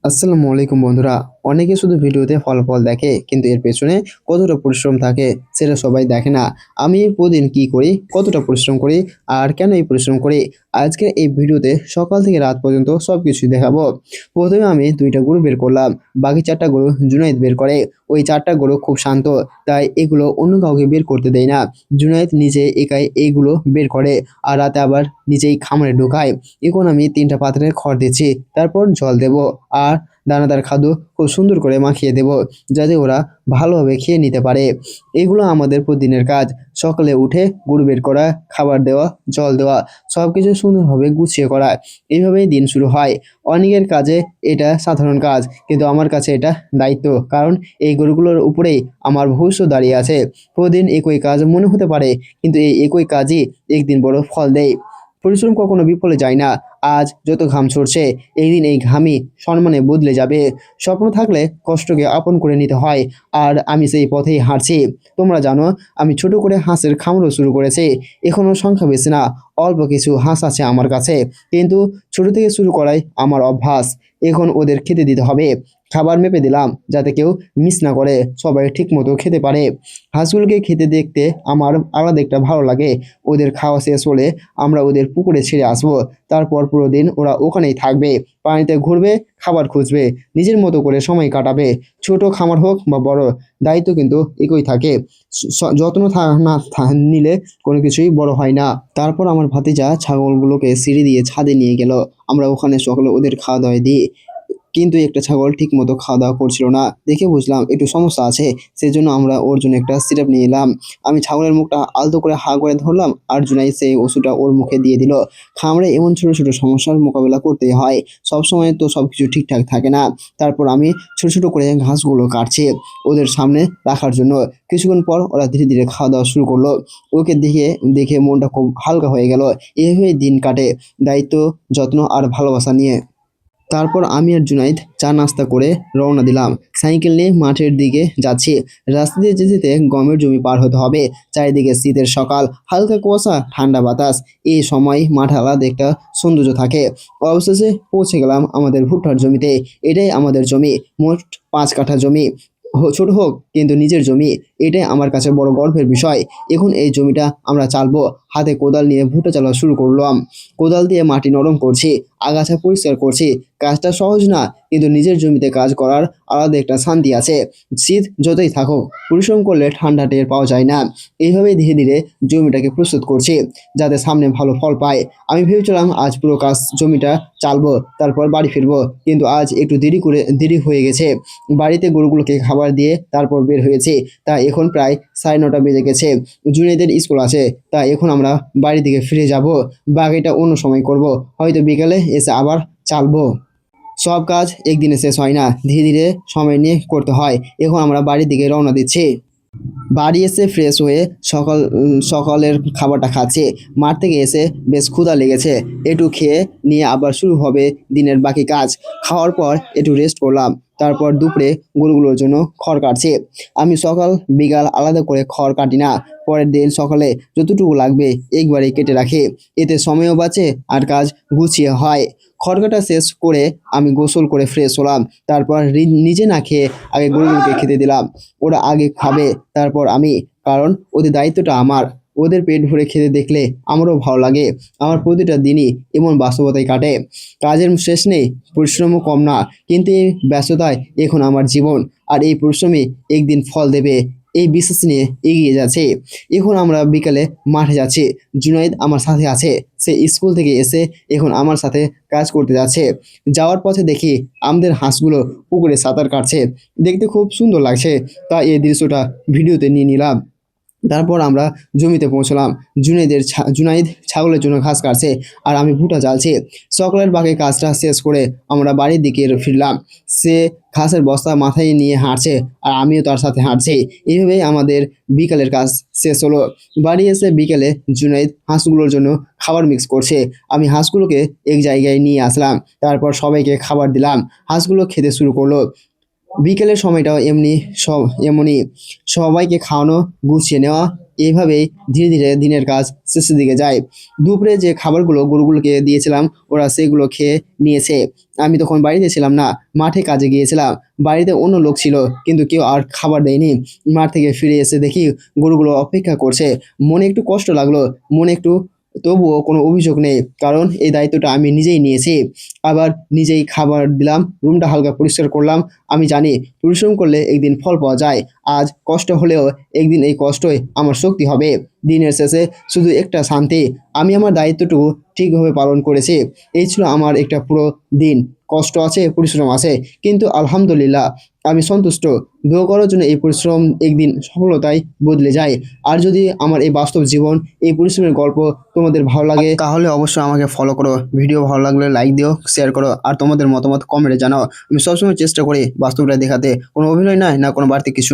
আসসালামু আলাইকুম বন্ধুরা। অনেকে শুধু ভিডিওতে ফলাফল দেখে কিন্তু এর পেছনে কতটা পরিশ্রম থাকে সেটা সবাই দেখে না। আমি প্রতিদিন কি করি, কতটা পরিশ্রম করি আর কেন এই পরিশ্রম করি, আজকে এই ভিডিওতে সকাল থেকে রাত পর্যন্ত সবকিছুই দেখাবো। প্রথমে আমি 2টা গরু বের করলাম, বাকি 4টা গরু জুনাইদ বের করে। ওই 4টা গরু খুব শান্ত, তাই এগুলো অন্য কাউকে বের করতে দেয় না। জুনাইদ নিজে একাই এইগুলো বের করে আর রাতে আবার নিজেই খামারে ঢোকায়। এখন আমি 3টা পাত্রে খড় দিচ্ছি, তারপর জল দেব আর দানাদার খাদ্য খুব সুন্দর করে মাখিয়ে দেব, যাতে ওরা ভালোভাবে খেয়ে নিতে পারে। এগুলো আমাদের প্রতিদিনের কাজ। সকালে উঠে গরু বের করা, খাবার দেওয়া, জল দেওয়া, সবকিছু সুন্দরভাবে গুছিয়ে করা। এইভাবেই দিন শুরু হয়। অনেকের কাজে এটা সাধারণ কাজ, কিন্তু আমার কাছে এটা দায়িত্ব, কারণ এই গরুগুলোর উপরেই আমার ভবিষ্যৎ দাঁড়িয়ে আছে। প্রতিদিন একই কাজ মনে হতে পারে, কিন্তু এই একই কাজই একদিন বড় ফল দেয়। পরিশ্রম কখনো বিফলে যায় না। আজ যত ঘাম ঝরছে, একদিন এই ঘামই সম্মানে বদলে যাবে। স্বপ্ন থাকলে কষ্টকে আপন করে নিতে হয়, আর আমি সেই পথেই হাঁটছি। তোমরা জানো, আমি ছোট করে হাঁসের খামারও শুরু করেছি। এখনো সংখ্যা বেশি না, অল্প কিছু হাঁস আছে আমার কাছে, কিন্তু ছোট থেকে শুরু করাই আমার অভ্যাস। এখন ওদের খেতে দিতে হবে। খাবার মেপে দিলাম যাতে কেউ মিস না করে, সবাই ঠিক মতো খেতে পারে। হাঁসগুলোকে খেতে দেখতে আমার আলাদা একটা ভালো লাগে। ওদের খাওয়া শেষ হলে আমরা ওদের পুকুরে ছেড়ে আসবো। তারপর পুরো দিন ওরা ওখানেই থাকবে, পানিতে ঘুরবে, খাবার খুঁজবে, নিজের মতো করে সময় কাটাবে। ছোট খামার হোক বা বড়, দায়িত্ব কিন্তু একই থাকে। যত্ন না নিলে কোনো কিছুই বড় হয় না। তারপর আমার ভাতিজা ছাগলগুলোকে সিঁড়ি দিয়ে ছাদে নিয়ে গেল। আমরা ওখানে সকালে ওদের খাওয়া দাওয়া দিই, কিন্তু একটা ছাগল ঠিক মতো খাওয়া দাওয়া করছিল না, দেখে বুঝলাম একটু সমস্যা আছে। সেজন্য আমরা ওর জন্য একটা সিরাপ নিয়ে এলাম। আমি ছাগলের মুখটা আলতো করে হা করে ধরলাম, আর জুনাই সেই ওষুধটা ওর মুখে দিয়ে দিল। খামারে এমন ছোট ছোট সমস্যার মোকাবেলা করতে হয়, সবসময় তো সবকিছু ঠিকঠাক থাকে না। তারপর আমি ছোট ছোট করে ঘাসগুলো কাটছি ওদের সামনে রাখার জন্য। কিছুক্ষণ পর ওরা ধীরে ধীরে খাওয়া দাওয়া শুরু করলো। ওকে দেখে দেখে মনটা খুব হালকা হয়ে গেল। এভাবেই দিন কাটে, দায়িত্ব, যত্ন আর ভালোবাসা নিয়ে। তারপর আমি আর জুনাইদ চা নাস্তা করে রওনা দিলাম। সাইকেল নিয়ে মাঠের দিকে যাচ্ছি। রাস্তা দিয়ে যেতে যেতে গমের জমি পার হতে হবে। চারিদিকে শীতের সকাল, হালকা কুয়াশা, ঠান্ডা বাতাস। এই সময় মাঠ আলাদা একটা সৌন্দর্য থাকে। অবশেষে পৌঁছে গেলাম আমাদের ভুট্টার জমিতে। এটাই আমাদের জমি, মোট 5 কাঠা জমি। ছোট হোক কিন্তু নিজের জমি, এটাই আমার কাছে বড় গর্বের বিষয়। এখন এই জমিটা আমরা চালবো। হাতে কোদাল নিয়ে ভুট্টা চালা শুরু করলাম। কোদাল দিয়ে মাটি নরম করছি, আগাছা পরিষ্কার করছি। কাজটা সহজ না, কিন্তু নিজের জমিতে কাজ করার আলাদা একটা শান্তি আছে। শীত যতই থাকুক, পরিশ্রম করলে ঠান্ডা টের পাওয়া যায় না। এইভাবেই ধীরে ধীরে জমিটাকে প্রস্তুত করছি, যাতে সামনে ভালো ফল পায়। আমি ভেবেছিলাম আজ পুরো কাজ জমিটা চালবো, তারপর বাড়ি ফিরবো, কিন্তু আজ একটু দেরি হয়ে গেছে। বাড়িতে গরুগুলোকে খাবার দিয়ে তারপর বের হয়েছে। তা এখন প্রায় 9:30 বেজে গেছে। জুনিয়রদের স্কুল আছে, তা এখন আমরা বাড়ি থেকে ফিরে যাব। বাকিটা অন্য সময় করব, হয়তো বিকালে এসে আবার চালবো। সব কাজ একদিনে শেষ হয় না, ধীরে ধীরে সময় নিয়ে করতে হয়। এখন আমরা বাড়ির দিকে রওনা দিচ্ছি। বাড়ি এসে ফ্রেশ হয়ে সকালের খাবারটা খাচ্ছি। মাঠ থেকে এসে বেশ ক্ষুধা লেগেছে, একটু খেয়ে নিয়ে আবার শুরু হবে দিনের বাকি কাজ। খাওয়ার পর একটু রেস্ট করলাম, তারপর দুপুরে গরুগুলোর জন্য খড় কাটছি। আমি সকাল বিকাল আলাদা করে খড় কাটি না, পরের দিন সকালে যতটুকু লাগবে একবারেই কেটে রাখি। এতে সময়ও বাঁচে আর কাজ গুছিয়ে হয়। খড় কাটা শেষ করে আমি গোসল করে ফ্রেশ হলাম। তারপর নিজে না খেয়ে আগে গরুগুলোকে খেতে দিলাম। ওরা আগে খাবে, তারপর আমি, কারণ ওদের দায়িত্বটা আমার। ওদের পেট ভরে খেতে দেখলে আমারও ভালো লাগে। আমার প্রতিটা দিনই এমন বাস্তবতায় কাটে। কাজের শেষ নেই, পরিশ্রমও কম না, কিন্তু এই ব্যস্ততায় এখন আমার জীবন। আর এই পরিশ্রমই একদিন ফল দেবে, এই বিশ্বাস নিয়ে এগিয়ে যাচ্ছে। এখন আমরা বিকালে মাঠে যাচ্ছি। জুনাইদ আমার সাথে আছে। সে স্কুল থেকে এসে এখন আমার সাথে কাজ করতে যাচ্ছে। যাওয়ার পথে দেখি আমাদের হাঁসগুলো পুকুরে সাঁতার কাটছে, দেখতে খুব সুন্দর লাগছে। তাই এই দৃশ্যটা ভিডিওতে নিয়ে নিলাম। তারপর আমরা জমিতে পৌঁছলাম। জুনাইদ ছাগলের জন্য ঘাস কাটছে, আর আমি ভুট্টা জ্বালছি। সকালের বাকি কাজটা শেষ করে আমরা বাড়ির দিকে ফিরলাম। সে ঘাসের বস্তা মাথায় নিয়ে হাঁটছে, আর আমিও তার সাথে হাঁটছি। এইভাবেই আমাদের বিকালের কাজ শেষ হলো। বাড়ি এসে বিকেলে জুনাইদ হাঁসগুলোর জন্য খাবার মিক্স করছে। আমি হাঁসগুলোকে এক জায়গায় নিয়ে আসলাম, তারপর সবাইকে খাবার দিলাম। হাঁসগুলো খেতে শুরু করলো। বিকেলের সময়টাও এমনই, এমনই সবাইকে খাওয়ানো, গুছিয়ে নেওয়া, এইভাবেই ধীরে ধীরে দিনের কাজ শেষের দিকে যায়। দুপুরে যে খাবারগুলো গরুগুলোকে দিয়েছিলাম ওরা সেগুলো খেয়ে নিয়েছে। আমি তখন বাড়িতে ছিলাম না, মাঠে কাজে গিয়েছিলাম। বাড়িতে অন্য লোক ছিল কিন্তু কেউ আর খাবার দেয়নি। মাঠ থেকে ফিরে এসে দেখি গরুগুলো অপেক্ষা করছে। মনে একটু কষ্ট লাগলো, মনে একটু, তবুও কোনো অভিযোগ নেই, কারণ এই দায়িত্বটা আমি নিজেই নিয়েছি। আবার নিজেই খাবার দিলাম, রুমটা হালকা পরিষ্কার করলাম। আমি জানি পরিশ্রম করলে একদিন ফল পাওয়া যায়। আজ কষ্ট হলেও একদিন এই কষ্টই আমার শক্তি হবে। দিনের শেষে শুধু একটা শান্তি, আমি আমার দায়িত্বটুকু ঠিকভাবে পালন করেছি। এই ছিল আমার একটা পুরো দিন। কষ্ট আছে, পরিশ্রম আছে, কিন্তু আলহামদুলিল্লাহ আমি সন্তুষ্ট। দোয়া করার জন্য এই পরিশ্রম একদিন সফলতায় বদলে যায়। আর যদি আমার এই বাস্তব জীবন, এই পরিশ্রমের গল্প তোমাদের ভালো লাগে তাহলে অবশ্যই আমাকে ফলো করো। ভিডিও ভালো লাগলে লাইক দিও, শেয়ার করো, আর তোমাদের মতামত কমেন্টে জানাও। আমি সবসময় চেষ্টা করি বাস্তবটা দেখাতে, কোনো অভিনয় নয়, না কোনো বাড়তি কিছু।